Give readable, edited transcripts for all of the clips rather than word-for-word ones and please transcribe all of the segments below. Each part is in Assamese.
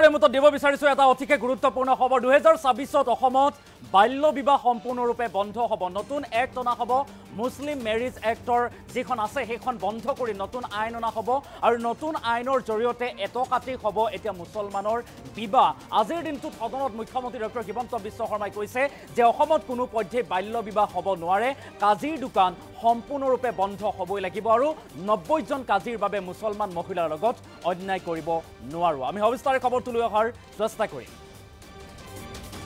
এই মুহূৰ্তত দিব বিচাৰিছো এটা অতিকে গুৰুত্বপূৰ্ণ খবৰ 2026ত অসমত বাল্য বিবাহ সম্পূৰ্ণৰূপে বন্ধ হ'ব নতুন এক্ট অনা হ'ব মুছলিম মেৰিজ এক্টৰ যিখন আছে সেইখন বন্ধ কৰি নতুন আইন অনা হ'ব আৰু নতুন আইনৰ জৰিয়তে এটকাটি হ'ব এতিয়া মুছলমানৰ বিবাহ আজিৰ দিনটোত সদনত মুখ্যমন্ত্ৰী ডক্টৰ হিমন্ত বিশ্ব শৰ্মাই কৈছে যে অসমত কোনো পৰ্যায়ে বাল্য বিবাহ হ'ব নোৱাৰে কাজিৰ দোকান সম্পূৰ্ণৰূপে বন্ধ হ'বই লাগিব আৰু 90 জন কাজিৰ বাবে মুছলমান মহিলাৰ লগত অন্যায় কৰিব নোৱাৰো আমি সবিস্তাৰে খবৰটো লৈ অহাৰ চেষ্টা কৰিম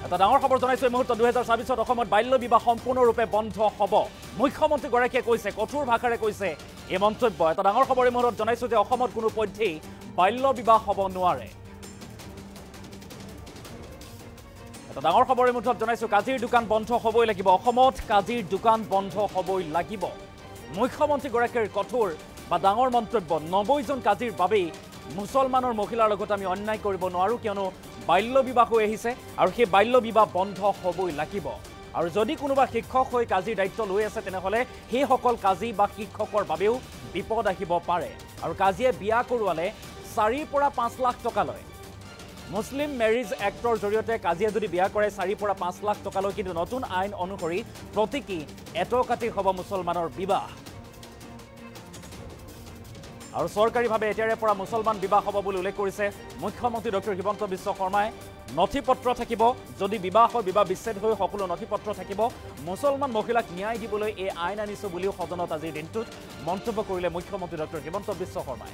এটা ডাঙৰ খবৰ জনাইছো এই মুহূৰ্তত 2026ত অসমত বাল্য বিবাহ সম্পূৰ্ণৰূপে বন্ধ হ'ব মুখ্যমন্ত্ৰী গৰাকীয়ে কৈছে কঠোৰ ভাষাৰে কৈছে এই মন্তব্য এটা ডাঙৰ খবৰ এই মুহূৰ্তত জনাইছো যে অসমত কোনো পৰ্যায়ে বাল্য বিবাহ হ'ব নোৱাৰে এটা ডাঙৰ খবৰ এই মুহূৰ্তত জনাইছো কাজিৰ দোকান বন্ধ হ'বই লাগিব অসমত কাজিৰ দোকান বন্ধ হ'বই লাগিব মুখ্যমন্ত্ৰী গৰাকীৰ কঠোৰ বা ডাঙৰ মন্তব্য 90 জন কাজিৰ বাবে মুছলমানৰ মহিলাৰ লগত আমি অন্যায় কৰিব নোৱাৰো কিয়নো বাল্য বিবাহ হৈ আহিছে আৰু সেই বাল্য বিবাহ বন্ধ হ'বই লাগিব আৰু যদি কোনোবা শিক্ষক হৈ কাজিৰ দায়িত্ব লৈ আছে তেনেহলে সেই সকল কাজি বা শিক্ষকৰ বাবেও বিপদ আহিব পাৰে আৰু কাজিয়ে বিয়া কৰোৱালে 4 পৰা 5 লাখ টকা লয় মুছলিম মেৰিজ এক্টৰ জৰিয়তে কাজিয়ে যদি বিয়া কৰে 4 পৰা 5 লাখ টকা লয় কিন্তু নতুন আইন অনুসৰি প্ৰতিকি এটকাটি হ'ব মুছলমানৰ বিবাহ আৰু সৰকাৰীভাৱে এতিয়াৰে পৰা মুছলমান বিবাহ হ'ব বুলি উল্লেখ কৰিছে মুখ্যমন্ত্ৰী ডক্টৰ হিমন্ত বিশ্ব শৰ্মাই নথিপত্ৰ থাকিব যদি বিবাহ হয় বিবাহ বিচ্ছেদ হৈ সকলো নথিপত্ৰ থাকিব মুছলমান মহিলাক ন্যায় দিবলৈ এই আইন আনিছো বুলিও সদনত আজিৰ দিনটোত মন্তব্য কৰিলে মুখ্যমন্ত্ৰী ডক্টৰ হিমন্ত বিশ্ব শৰ্মাই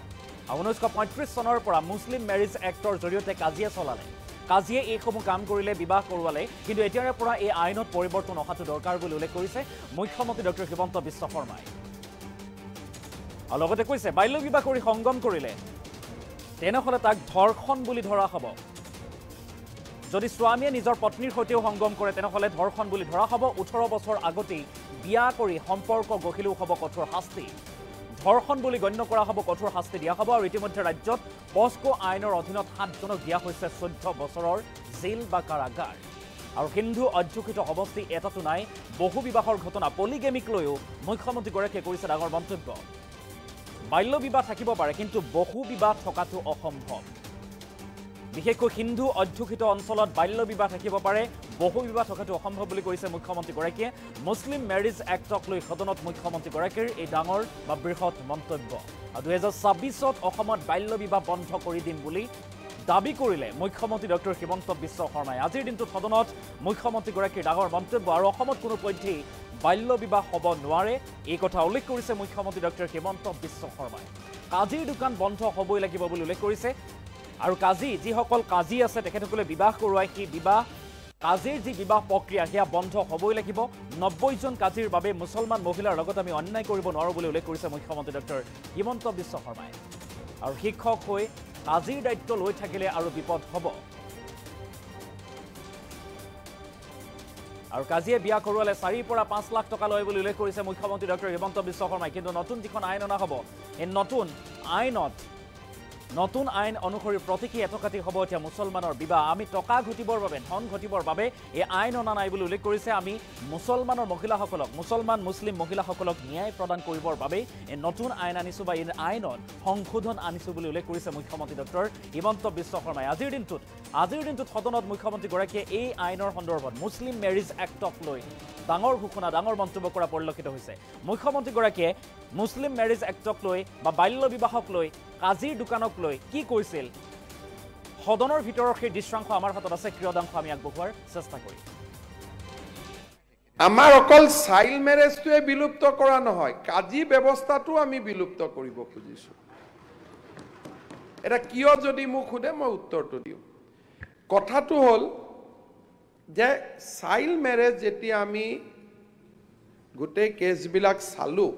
1935 চনৰ পৰা মুছলিম মেৰিজ এক্টৰ জৰিয়তে কাজিয়া চলালে কাজিয়ে এইসমূহ কাম কৰিলে বিবাহ কৰোৱালে কিন্তু এতিয়াৰে পৰা এই আইনত পৰিৱৰ্তন অহাটো দৰকাৰ বুলি উল্লেখ কৰিছে মুখ্যমন্ত্ৰী ডক্টৰ হিমন্ত বিশ্ব শৰ্মাই আৰু লগতে কৈছে বাল্য বিবাহ কৰি সংগম কৰিলে তেনেহলে তাক ধৰ্ষণ বুলি ধৰা হ'ব যদি স্বামীয়ে নিজৰ পত্নীৰ সৈতেও সংগম কৰে তেনেহলে ধৰ্ষণ বুলি ধৰা হ'ব 18 বছৰ আগতেই বিয়া কৰি সম্পৰ্ক গঢ়িলেও হ'ব কঠোৰ শাস্তি ধৰ্ষণ বুলি গণ্য কৰা হ'ব কঠোৰ শাস্তি দিয়া হ'ব আৰু ইতিমধ্যে ৰাজ্যত পস্কো আইনৰ অধীনত 7 জনক দিয়া হৈছে 14 বছৰৰ জেল বা কাৰাগাৰ আৰু হিন্দু অধ্যুষিত অৱস্থি এটাটো নাই বহু বিবাহৰ ঘটনা পলিগেমিক লৈও মুখ্যমন্ত্ৰী গৰাকীয়ে কৰিছে ডাঙৰ মন্তব্য বাল্য বিবাহ থাকিব পাৰে কিন্তু বহু বিবাহ থকাটো অসম্ভৱ বিশেষকৈ হিন্দু অধ্যুষিত অঞ্চলত বাল্য বিবাহ থাকিব পাৰে বহু বিবাহ থকাটো অসম্ভৱ বুলি কৈছে মুখ্যমন্ত্ৰী গৰাকীয়ে মুছলিম মেৰিজ এক্টক লৈ সদনত মুখ্যমন্ত্ৰী গৰাকীৰ এই ডাঙৰ বা বৃহৎ মন্তব্য 2026ত অসমত বাল্য বিবাহ বন্ধ কৰি দিম বুলি দাবী কৰিলে মুখ্যমন্ত্ৰী ডক্টৰ হিমন্ত বিশ্ব শৰ্মাই আজিৰ দিনটোত সদনত মুখ্যমন্ত্ৰী গৰাকীৰ ডাঙৰ মন্তব্য আৰু অসমত কোনো পৰ্যায়ে বাল্য বিবাহ হ'ব নোৱাৰে এই কথা উল্লেখ কৰিছে মুখ্যমন্ত্ৰী ডক্টৰ হিমন্ত বিশ্ব শৰ্মাই কাজিৰ দোকান বন্ধ হ'বই লাগিব বুলি উল্লেখ কৰিছে আৰু কাজি যিসকল কাজি আছে তেখেতসকলে বিবাহ কৰোৱাই সেই বিবাহ কাজিৰ যি বিবাহ প্ৰক্ৰিয়া সেয়া বন্ধ হ'বই লাগিব 90 জন কাজিৰ বাবে মুছলমান মহিলাৰ লগত আমি অন্যায় কৰিব নোৱাৰো বুলি উল্লেখ কৰিছে মুখ্যমন্ত্ৰী ডক্টৰ হিমন্ত বিশ্ব শৰ্মাই আৰু শিক্ষক হৈ কাজিৰ দায়িত্ব লৈ থাকিলে আৰু বিপদ হ'ব আৰু কাজিয়ে বিয়া কৰোৱালে 4 পৰা 5 লাখ টকা লয় বুলি উল্লেখ কৰিছে মুখ্যমন্ত্ৰী ডক্টৰ হিমন্ত বিশ্ব শৰ্মাই কিন্তু নতুন যিখন আইন অনা হ'ব এই নতুন আইন অনুসৰি প্ৰতিকি এটকাটি হ'ব এতিয়া মুছলমানৰ বিবাহ আমি টকা ঘটিবৰ বাবে ধন ঘটিবৰ বাবে এই আইন অনা নাই বুলি উল্লেখ কৰিছে আমি মুছলমানৰ মহিলাসকলক মুছলিম মহিলাসকলক ন্যায় প্ৰদান কৰিবৰ বাবে এই নতুন আইন আনিছো বা এই আইনত সংশোধন আনিছো বুলি উল্লেখ কৰিছে মুখ্যমন্ত্ৰী ডক্টৰ হিমন্ত বিশ্ব শৰ্মাই আজিৰ দিনটোত সদনত মুখ্যমন্ত্ৰী গৰাকীয়ে এই আইনৰ সন্দৰ্ভত মুছলিম মেৰিজ এক্টক লৈ ডাঙৰ ঘোষণা ডাঙৰ মন্তব্য কৰা পৰিলক্ষিত হৈছে মুখ্যমন্ত্ৰী গৰাকীয়ে মুছলিম মেৰিজ এক্টক লৈ বা বাল্য বিবাহক লৈ কাজিৰ দোকানক লৈ কি কৈছিল সদনৰ ভিতৰৰ সেই দৃশ্যাংশ আমাৰ হাতত আছে ক্ৰিয়দাংশ আমি আগবঢ়োৱাৰ চেষ্টা কৰিম আমাৰ অকল চাইল্ড মেৰেজটোৱে বিলুপ্ত কৰা নহয় কাজি ব্যৱস্থাটো আমি বিলুপ্ত কৰিব খুজিছো এটা কিয় যদি মোক খুদে মই উত্তৰটো দিওঁ কথাটো হ'ল যে চাইল্ড মেৰেজ যেতিয়া আমি গোটেই কেছবিলাক চালো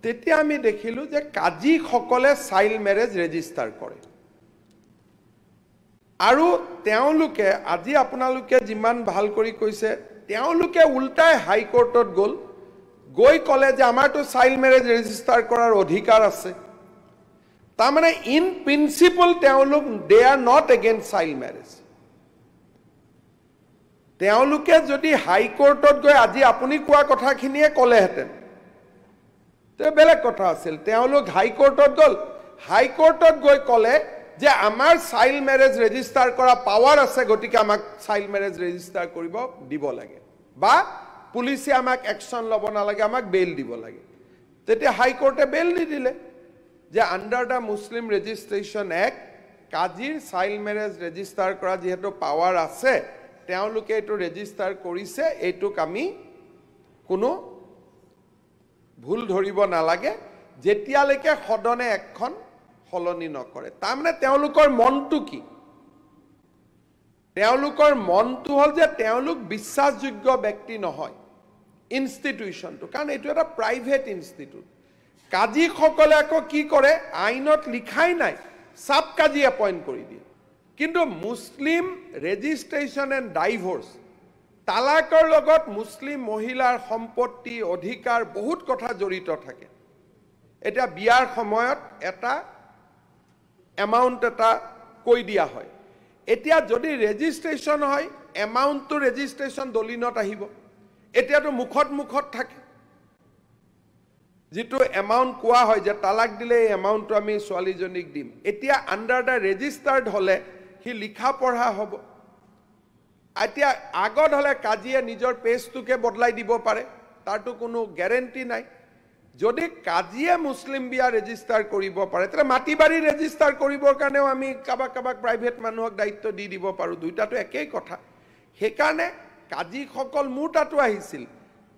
তেতিয়া আমি দেখিলো যে কাজি সকলে চাইল্ড মেৰেজ ৰেজিষ্টাৰ কৰে আৰু তেওঁলোকে আজি আপোনালোকে যিমান ভাল কৰি কৈছে তেওঁলোকে উল্টাই হাই কোৰ্টত গৈ ক'লে যে আমাৰটো চাইল্ড মেৰেজ ৰেজিষ্টাৰ কৰাৰ অধিকাৰ আছে তাৰমানে ইন প্ৰিন্সিপল তেওঁলোক they are not against child marriage তেওঁলোকে যদি হাই কোৰ্টত গৈ আজি আপুনি কোৱা কথাখিনিয়ে ক'লেহেঁতেন তে বেলেগ কথা আছিল তেওঁলোক হাই কোৰ্টত গ'ল হাই কোৰ্টত গৈ ক'লে যে আমাৰ চাইল্ড মেৰেজ ৰেজিষ্টাৰ কৰা পাৱাৰ আছে, গতিকে আমাক চাইল্ড মেৰেজ ৰেজিষ্টাৰ কৰিব দিব লাগে, বা পুলিচে আমাক একশ্যন ল'ব নালাগে, আমাক বেইল দিব লাগে। তেতিয়া হাইকোৰ্টে বেইল নিদিলে যে under the Muslim Registration Act কাজীৰ চাইল্ড মেৰেজ ৰেজিষ্টাৰ কৰা যিহেতু পাৱাৰ আছে, তেওঁলোকে এইটো ৰেজিষ্টাৰ কৰিছে, এইটোক আমি কোনো ভুল ধৰিব নালাগে যেতিয়ালৈকে সদনে এখন সলনি নকৰে। তাৰমানে তেওঁলোকৰ মনটো কি? তেওঁলোকৰ মনটো হ'ল যে তেওঁলোক বিশ্বাসযোগ্য ব্যক্তি নহয় ইনষ্টিটিউশ্যনটো, কাৰণ এইটো এটা প্ৰাইভেট ইনষ্টিটিউট। কাজীসকলে আকৌ কি কৰে, আইনত লিখাই নাই, চাব কাজী এপইণ্ট কৰি দিয়ে। কিন্তু মুছলিম ৰেজিষ্ট্ৰেশ্যন এণ্ড ডাইভৰ্চ, তালাকৰ লগত মুছলিম মহিলাৰ সম্পত্তি অধিকাৰ বহুত কথা জড়িত থাকে। এতিয়া বিয়াৰ সময়ত এটা এমাউণ্ট এটা কৈ দিয়া হয়, এতিয়া যদি ৰেজিষ্ট্ৰেশ্যন হয় এমাউণ্টটো ৰেজিষ্ট্ৰেশ্যন দলিনত আহিব। এতিয়াতো মুখত থাকে, যিটো এমাউণ্ট কোৱা হয় যে তালাক দিলে এই এমাউণ্টটো আমি ছোৱালীজনীক দিম, এতিয়া আণ্ডাৰ দ্য ৰেজিষ্টাৰ্ড হ'লে সি লিখা পঢ়া হ'ব। এতিয়া আগত হ'লে কাজীয়ে নিজৰ পেজটোকে বদলাই দিব পাৰে, তাৰতো কোনো গেৰেণ্টি নাই। যদি কাজীয়ে মুছলিম বিয়া ৰেজিষ্টাৰ কৰিব পাৰে, তেতিয়া মাটি বাৰী ৰেজিষ্টাৰ কৰিবৰ কাৰণেও আমি কাৰোবাক প্ৰাইভেট মানুহক দায়িত্ব দি দিব পাৰোঁ, দুইটাটো একেই কথা। সেইকাৰণে কাজীসকল মোৰ তাতো আহিছিল,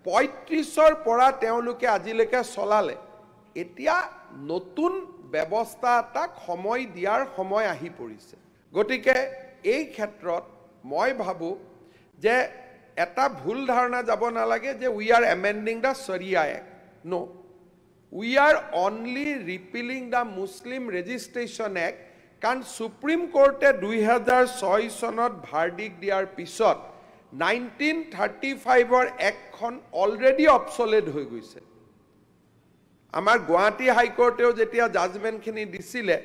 ৩৫ৰ পৰা তেওঁলোকে আজিলৈকে চলালে। এতিয়া নতুন ব্যৱস্থা এটাক সময় দিয়াৰ সময় আহি পৰিছে। গতিকে এই ক্ষেত্ৰত মই ভাবোঁ যে এটা ভুল ধাৰণা যাব নালাগে যে we are amending the Sharia Act. No, we are only repealing the Muslim Registration Act, কাৰণ সুপ্ৰিম কোৰ্টে 2006 চনত ভাৰ্ডিক দিয়াৰ পিছত 1935ৰ এক্টখন অলৰেডি অবছলেট হৈ গৈছে। আমাৰ গুৱাহাটী হাইকোৰ্টেও যেতিয়া জাজমেণ্টখিনি দিছিলে,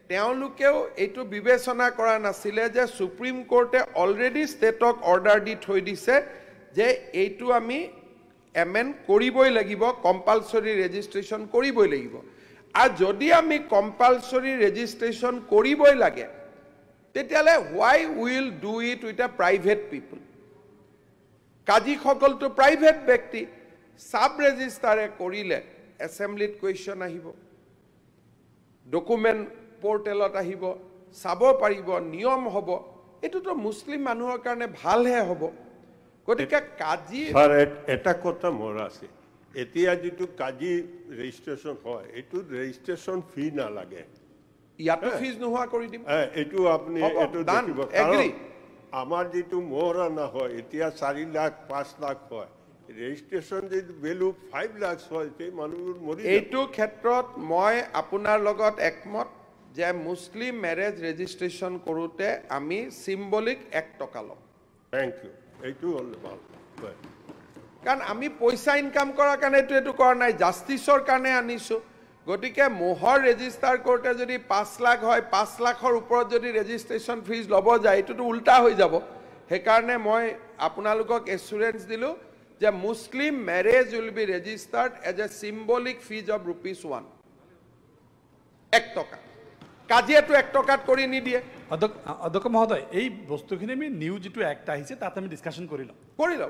তেওঁলোকেও এইটো বিবেচনা কৰা নাছিলে যে সুপ্ৰিম কোৰ্টে অলৰেডি ষ্টেটক অৰ্ডাৰ দি থৈ দিছে যে এইটো আমি এমেণ্ড কৰিবই লাগিব, কম্পালচৰি ৰেজিষ্ট্ৰেশ্যন কৰিবই লাগিব। আৰু যদি আমি কম্পালচৰি ৰেজিষ্ট্ৰেশ্যন কৰিবই লাগে, তেতিয়াহ'লে why will do it with a private people? কাজীসকলটো প্ৰাইভেট ব্যক্তি, চাব ৰেজিষ্টাৰে কৰিলে এছেম্বলিত কুৱেশ্যন আহিব, ডকুমেণ্ট পৰ্টেলত আহিব, চাব পাৰিব, নিয়ম হ'ব। এইটোতো মুছলিম মানুহৰ কাৰণে ভালহে হ'ব। গতিকে কাজী এটা কথা মোৰ আছে, এতিয়া যিটো কাজী ৰেজিষ্ট্ৰেশ্যন হয়, এইটো ৰেজিষ্ট্ৰেশ্যন ফি নালাগে, ইয়াতো ফিজ নোহোৱা কৰি দিম। এইটো আপুনি এইটো দেখিব, আমাৰ যিটো মহাৰণা হয় এতিয়া 4 লাখ 5 লাখ হয়, ৰেজিষ্ট্ৰেশ্যন যদি ভেলু 5 লাখ হয়, সেই মানুহবোৰ মৰি। এইটো ক্ষেত্ৰত মই আপোনাৰ লগত একমত যে মুছলিম মেৰেজ ৰেজিষ্ট্ৰেশ্যন কৰোঁতে আমি চিম্বলিক 1 টকা ল'ম। থেংক ইউ, এইটো হ'ল ভাল। কাৰণ আমি পইচা ইনকাম কৰাৰ কাৰণেতো এইটো কৰা নাই, জাষ্টিছৰ কাৰণে আনিছোঁ। গতিকে মোহৰ ৰেজিষ্টাৰ কৰোঁতে যদি 5 লাখ হয়, 5 লাখৰ ওপৰত যদি ৰেজিষ্ট্ৰেশ্যন ফিজ ল'ব যায়, এইটোতো উল্টা হৈ যাব। সেইকাৰণে মই আপোনালোকক এচুৰেঞ্চ দিলোঁ যে Muslim marriage will be registered as a symbolic fee of ₹1, 1 টকা। কাজিয়াটো 1 টকাত কৰি নিদিয়ে। অধ্যক্ষ মহোদয়, এই বস্তুখিনি আমি নিউ যিটো এক্ট আহিছে তাত আমি ডিছকাশ্যন কৰি লওঁ।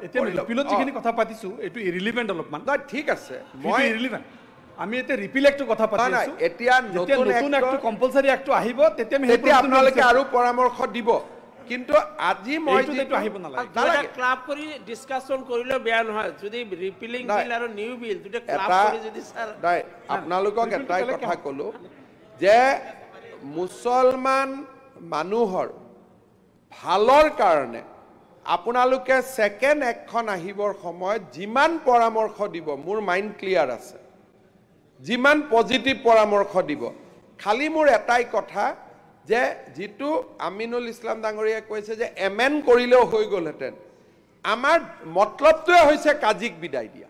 এতিয়া ৰিপিলত যিখিনি কথা পাতিছোঁ এইটো ইৰিলিভেণ্ট অলপমান। ঠিক আছে, মই ইৰিলিভেণ্ট। আমি এতিয়া ৰিপিল এক্টৰ কথা পাতি আছোঁ। এতিয়া নতুন এক্ট কম্পালচৰি এক্টটো আহিব, তেতিয়া আপোনালোকে আৰু পৰামৰ্শ দিব। কিন্তু আজি মই আহিব নালাগে, ক্লাব কৰি ডিছকাশ্যন কৰিলেও বেয়া নহয়। যদি ৰিপিলিং বিল আৰু নিউ বিল দুটা ক্লাব কৰি যদি আপোনালোকক এটাই কথা ক'লো যে মুছলমান মানুহৰ ভালৰ কাৰণে আপোনালোকে ছেকেণ্ড এক্টখন আহিবৰ সময়ত যিমান পৰামৰ্শ দিব, মোৰ মাইণ্ড ক্লিয়াৰ আছে, যিমান পজিটিভ পৰামৰ্শ দিব। খালি মোৰ এটাই কথা যে যিটো আমিনুল ইছলাম ডাঙৰীয়াই কৈছে যে এমেণ্ড কৰিলেও হৈ গ'লহেঁতেন, আমাৰ মতলবটোৱে হৈছে কাজীক বিদায় দিয়া।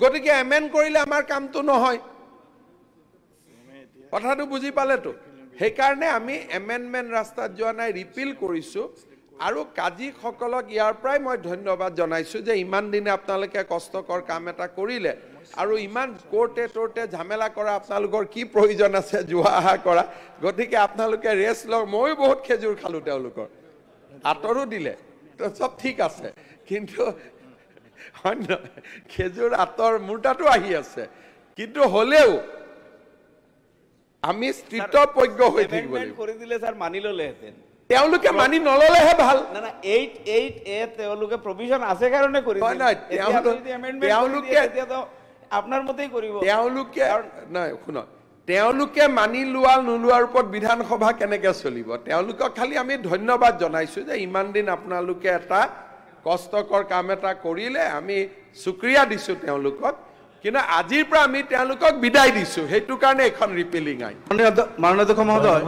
গতিকে এমেণ্ড কৰিলে আমাৰ কামটো নহয়, কথাটো বুজি পালেতো। সেইকাৰণে আমি এমেণ্ডমেণ্ট ৰাস্তাত যোৱা নাই, ৰিপিল কৰিছোঁ। আৰু কাজীসকলক ইয়াৰ পৰাই মই ধন্যবাদ জনাইছোঁ যে ইমান দিনে আপোনালোকে কষ্টকৰ কাম এটা কৰিলে। আৰু ইমান কোৰ্টে ঝামেলা কৰা আপোনালোকৰ কি প্ৰয়োজন আছে যোৱা অহা কৰা গতিকে আপোনালোকে ৰেষ্ট লওক ময়ো বহুত খেজুৰ খালোঁ তেওঁলোকৰ আঁতৰো দিলে তো চব ঠিক আছে কিন্তু অন্য খেজুৰ আঁতৰ মোৰ তাতো আহি আছে কিন্তু হ'লেও আমি স্থিতপ্ৰজ্ঞ হৈ থাকিব লাগিব কৰি দিলে স্যাৰ মানি ললেহেঁতেন তেওঁলোকে মানি নললেহে ভাল না না 8 তেওঁলোকে প্ৰভিজন আছে কাৰণে কৰি তেওঁলোকে আপোনাৰ মতেই কৰিব তেওঁলোকে নাই শুনক তেওঁলোকে মানি লোৱা নোলোৱাৰ ওপৰত বিধানসভা কেনেকৈ চলিব তেওঁলোকক খালি আমি ধন্যবাদ জনাইছোঁ যে ইমান দিন আপোনালোকে এটা কষ্টকৰ কাম এটা কৰিলে আমি শুক্ৰিয়া দিছোঁ তেওঁলোকক কিন্তু আজিৰ পৰা আমি তেওঁলোকক বিদায় দিছোঁ সেইটো কাৰণে এখন ৰিপিলিং আইন মাননীয় অধ্যক্ষ মহোদয়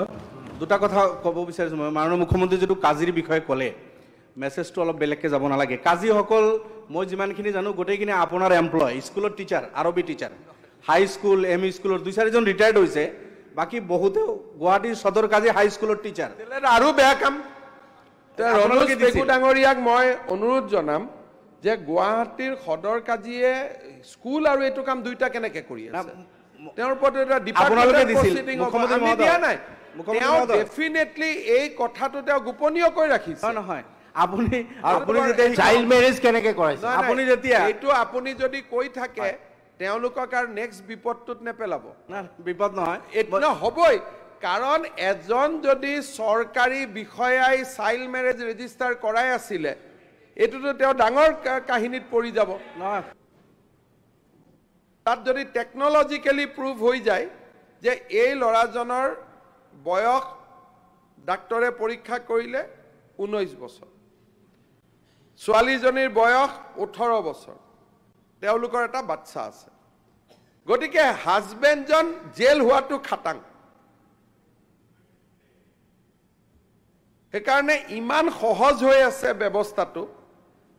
দুটা কথা ক'ব বিচাৰিছোঁ মই মাননীয় মুখ্যমন্ত্ৰী যিটো কাজিৰ বিষয়ে ক'লে মেছেজটো অলপ বেলেগকৈ যাব নালাগে কাজিসকল মই যিমানখিনি জানো গোটেইখিনি আপোনাৰ এমপ্লয় স্কুলৰ টিচাৰ আৰবী টিচাৰ হাই স্কুল এম ই স্কুলৰ 2-4জন ৰিটায়াৰ্ড হৈছে বাকী বহুতেও গুৱাহাটীৰ সদৰ কাজি হাই স্কুলৰ টিচাৰ আৰু বেয়া কাম ডাঙৰীয়াক মই অনুৰোধ জনাম যে গুৱাহাটীৰ সদৰ কাজিয়ে স্কুল আৰু এইটো কাম দুইটা কেনেকৈ কৰি আছে তেওঁৰ ওপৰত এটা ডিপাৰ্টমেণ্ট দিয়া নাই তেওঁ ডেফিনেটলি এই কথাটো তেওঁ গোপনীয়কৈ ৰাখিছে নহয় আপুনি যেতিয়া চাইল্ড মেৰেজ কেনেকৈ কৰাইছে আপুনি যেতিয়া এইটো আপুনি যদি কৈ থাকে তেওঁলোকক আৰু নেক্সট বিপদটোত নেপেলাব না বিপদ নহয় এইটো হ'বই কাৰণ এজন যদি চৰকাৰী বিষয়াই চাইল্ড মেৰেজ ৰেজিষ্টাৰ কৰাই আছিলে এইটোতো তেওঁ ডাঙৰ কাহিনীত পৰি যাব নহয় তাত যদি টেকনলজিকেলি প্ৰুভ হৈ যায় যে এই ল'ৰাজনৰ বয়স ডাক্তৰে পৰীক্ষা কৰিলে 19 বছৰ ছোৱালীজনীৰ বয়স 18 বছৰ তেওঁলোকৰ এটা বাচ্চা আছে গতিকে হাজবেণ্ডজন জেল হোৱাটো খাটাং সেইকাৰণে ইমান সহজ হৈ আছে ব্যৱস্থাটো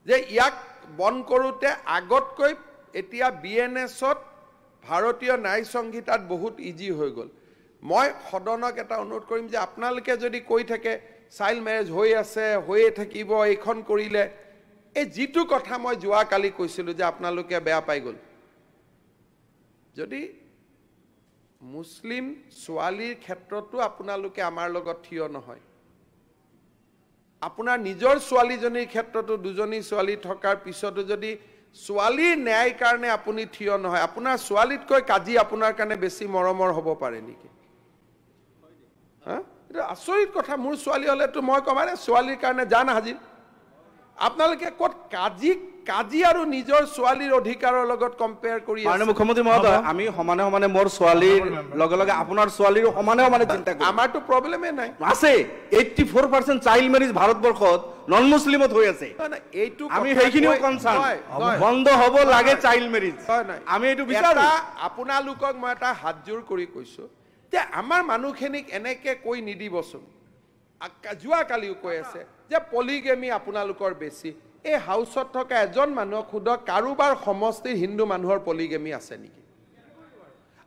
যে ইয়াক বন কৰোঁতে আগতকৈ এতিয়া বিএনএছত ভাৰতীয় ন্যায় সংহিতাত বহুত ইজি হৈ গ'ল মই সদনক এটা অনুৰোধ কৰিম যে আপোনালোকে যদি কৈ থাকে চাইল্ড মেৰেজ হৈ আছে হৈয়ে থাকিব এইখন কৰিলে এই যিটো কথা মই যোৱাকালি কৈছিলোঁ যে আপোনালোকে বেয়া পাই গ'ল যদি মুছলিম ছোৱালীৰ ক্ষেত্ৰতো আপোনালোকে আমাৰ লগত থিয় নহয় আপোনাৰ নিজৰ ছোৱালীজনীৰ ক্ষেত্ৰতো দুজনী ছোৱালী থকাৰ পিছতো যদি ছোৱালীৰ ন্যায় কাৰণে আপুনি থিয় নহয় আপোনাৰ ছোৱালীতকৈ কাজি আপোনাৰ কাৰণে বেছি মৰমৰ হ'ব পাৰে নেকি হা এটা আচৰিত কথা মোৰ ছোৱালী হ'লেতো মই কম আৰে ছোৱালীৰ কাৰণে জান হাজিৰ আপোনালোকে ক'ত কাজি আৰু নিজৰ ছোৱালীৰ অধিকাৰৰ লগত কম্পেয়াৰ কৰি মাননীয় মুখ্যমন্ত্ৰী মহোদয় আমি সমানে সমানে মোৰ ছোৱালীৰ লগে লগে আপোনাৰ ছোৱালীৰ সমানে সমানে চিন্তা কৰোঁ আমাৰতো প্ৰব্লেমে নাই আছে 84% চাইল্ড মেৰেজ ভাৰতবৰ্ষত নন মুছলিমত হৈ আছে এইটো আমি সেইখিনিও কনচাৰ্ন বন্ধ হ'ব লাগে চাইল্ড মেৰেজ আমি এইটো বিচাৰোঁ আপোনালোকক মই এটা হাতজোৰ কৰি কৈছোঁ যে আমাৰ মানুহখিনিক এনেকৈ কৈ নিদিবচোন যোৱাকালিও কৈ আছে যে পলিগেমি আপোনালোকৰ বেছি এই হাউচত থকা এজন মানুহক সোধক কাৰোবাৰ সমষ্টিৰ হিন্দু মানুহৰ পলিগেমি আছে নেকি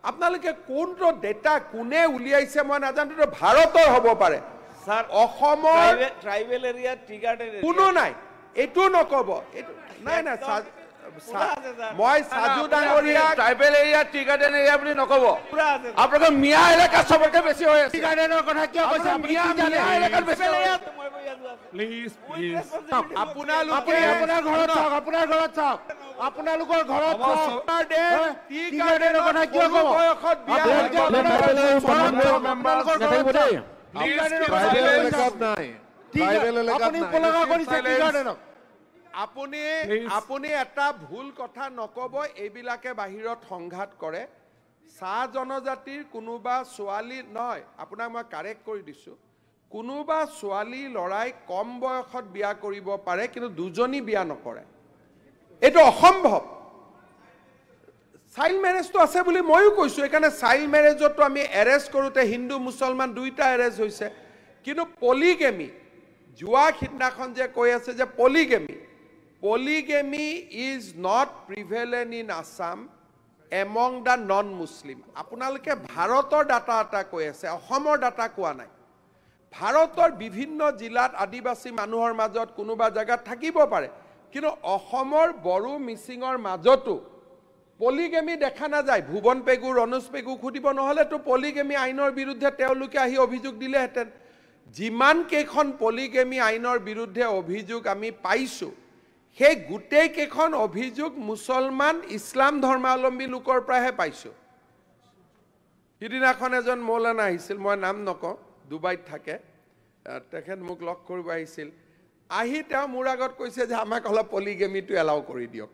আপোনালোকে কোনটো ডেটা কোনে উলিয়াইছে মই নাজানো ভাৰতৰ হ'ব পাৰে স্যাৰ অসমৰ ট্ৰাইবেল এৰিয়া টিগাৰ্ড কোনো নাই এইটো নক'ব এইটো নাই নাই মই সাজু ডাঙৰীয়া ট্ৰাইবেল এৰিয়া টিগাৰ্ডেন এৰিয়া বুলি নক'ব আপোনালোকৰ মিয়া এলেকা চবতকৈ বেছি হৈ আছে টিগাৰ্ডেনৰ কথা কিয় কৈছে মিয়া এলেকাত বেছি প্লিজ আপোনালোকে আপোনাৰ ঘৰত চাওক আপোনাৰ ঘৰত চাওক আপোনালোকৰ ঘৰত টিগাৰ্ডেনৰ কথা কিয় ক'ব বয়সত আপুনি এটা ভুল কথা নক'ব এইবিলাকে বাহিৰত সংঘাত কৰে চাহ জনজাতিৰ কোনোবা ছোৱালী নহয় আপোনাক মই কাৰেক্ট কৰি দিছোঁ কোনোবা ছোৱালী ল'ৰাই কম বয়সত বিয়া কৰিব পাৰে কিন্তু দুজনী বিয়া নকৰে এইটো অসম্ভৱ চাইল্ড মেৰেজটো আছে বুলি ময়ো কৈছোঁ সেইকাৰণে চাইল্ড মেৰেজতো আমি এৰেষ্ট কৰোঁতে হিন্দু মুছলমান দুইটা এৰেষ্ট হৈছে কিন্তু পলিগেমি যোৱা সিদিনাখন যে কৈ আছে যে polygamy is not prevalent in Assam among the non-Muslim. আপোনালোকে ভাৰতৰ ডাটা এটা কৈ আছে অসমৰ ডাটা কোৱা নাই ভাৰতৰ বিভিন্ন জিলাত আদিবাসী মানুহৰ মাজত কোনোবা জায়গাত থাকিব পাৰে কিন্তু অসমৰ বড়ো মিচিঙৰ মাজতো পলিগেমি দেখা নাযায় ভুৱন পেগু ৰণোজ পেগু খুদিব নহলেতো পলিগেমি আইনৰ বিৰুদ্ধে তেওঁলোকে আহি অভিযোগ দিলেহেঁতেন যিমান কেইখন পলিগেমি আইনৰ বিৰুদ্ধে অভিযোগ আমি পাইছো সেই গোটেই কেইখন অভিযোগ মুছলমান ইছলাম ধৰ্মাৱলম্বী লোকৰ পৰাহে পাইছো সিদিনাখন এজন মৌলানা আহিছিল মই নাম নকওঁ ডুবাইত থাকে তেখেত মোক লগ কৰিব আহিছিল আহি তেওঁ মোৰ আগত কৈছে যে আমাক অলপ পলিগেমিটো এলাউ কৰি দিয়ক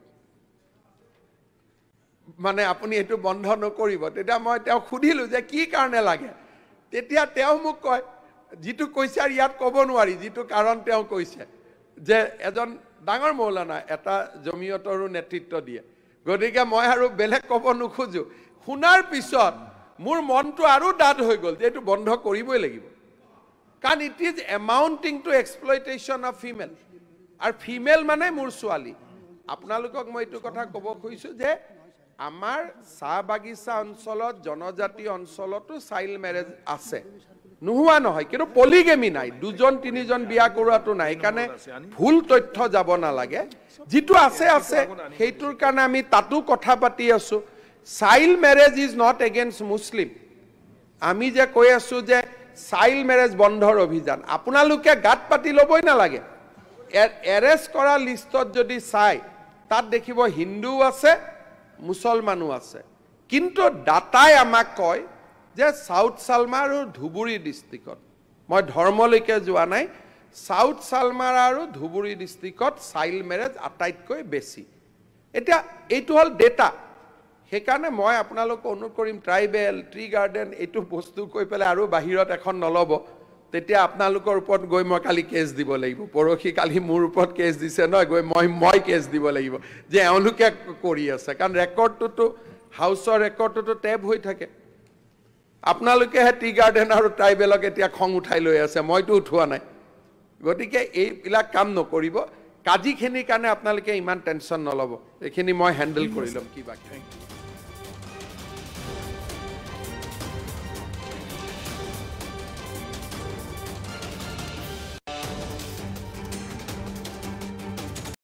মানে আপুনি এটো বন্ধ নকৰিব তেতিয়া মই তেওঁ খুদিলো যে কি কাৰণে লাগে তেতিয়া তেওঁ মোক কয় যিটো কৈছে আৰু ইয়াত ক'ব নোৱাৰি যিটো কাৰণ তেওঁ কৈছে যে এজন ডাঙৰ মৌলানা এটা জমিয়তৰো নেতৃত্ব দিয়ে গতিকে মই আৰু বেলেগ ক'ব নোখোজো শুনাৰ পিছত মোৰ মনটো আৰু ডাঠ হৈ গ'ল যে এটো বন্ধ কৰিবই লাগিব কাৰণ it is amounting to exploitation of female আৰু ফিমেল মানে মোৰ ছোৱালী আপোনালোকক মই এইটো কথা ক'ব খুজিছো যে আমাৰ চাহ বাগিচা অঞ্চলত জনজাতি অঞ্চলতো চাইল্ড মেৰেজ আছে নোহোৱা নহয় কিন্তু পলিগেমি নাই দুজন তিনিজন বিয়া কৰোৱাটো নাই কাৰণে ভুল তথ্য যাব নালাগে যিটো আছে আছে সেইটোৰ কাৰণে আমি তাতো কথা পাতি আছো child marriage is not against Muslim আমি যে কৈ আছো যে চাইল্ড মেৰেজ বন্ধৰ অভিযান আপোনালোকে গাত পাতি ল'বই নালাগে এৰেষ্ট কৰা লিষ্টত যদি চাই তাত দেখিব হিন্দু আছে মুছলমানো আছে কিন্তু ডাটাই আমাক কয় যে সাউথ সালমা আৰু ধুবুৰী ডিস্ট্ৰিক্টত মই ধৰ্মলৈকে যোৱা নাই সাউথ সালমা আৰু ধুবুৰী ডিস্ট্ৰিক্টত চাইল্ড মেৰেজ আটাইতকৈ বেছি এটা এইটো হল ডেটা সেইকাৰণে মই আপোনালোকক অনুৰোধ কৰিম ট্ৰাইবেল ট্ৰি গাৰ্ডেন এইটো বস্তু কৈ পেলাই আৰু বাহিৰত এখন নলব তেতিয়া আপোনালোকৰ ওপৰত গৈ মই কালি কেছ দিব লাগিব পৰখি কালি মোৰ ওপৰত কেছ দিছে নহয় গৈ মই কেছ দিব লাগিব যে এওঁলোকে কৰি আছে কাৰণ ৰেকৰ্ডটো হাউচৰ ৰেকৰ্ডটো টেপ হৈ থাকে আপোনালোকে টি গাৰ্ডেন আৰু ট্ৰাইবেলক এতিয়া খং উঠাই লৈ আছে মইতো উঠোৱা নাই গতিকে এইবিলাক কাম নকৰিব কাজিখিনিৰ কাৰণে আপোনালোকে ইমান টেনশ্যন নল'ব এইখিনি মই হেণ্ডেল কৰি ল'ম কিবা